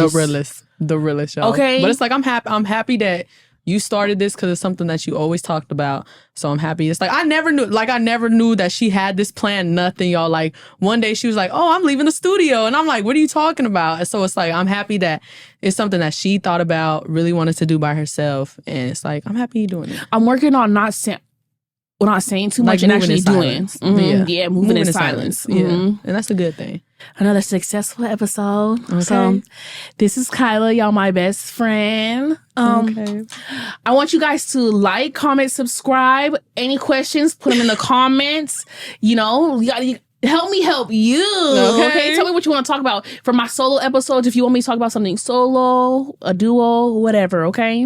The realest, y'all. Okay. But it's like, I'm happy that you started this, because it's something that you always talked about. So I'm happy. It's like, I never knew that she had this plan, nothing, y'all. Like, one day she was like, oh, I'm leaving the studio. And I'm like, what are you talking about? And so it's like, I'm happy that it's something that she thought about, really wanted to do by herself. And it's like, I'm happy you're doing it. I'm working on not saying too much, like, and actually doing. Mm-hmm. Yeah, moving in silence. Yeah, and that's a good thing. Another successful episode. Okay. So, this is Kyla, y'all, my best friend. I want you guys to like, comment, subscribe. Any questions, put them in the comments. You gotta help me help you. Okay? Tell me what you want to talk about for my solo episodes. If you want me to talk about something solo, a duo, whatever. Okay.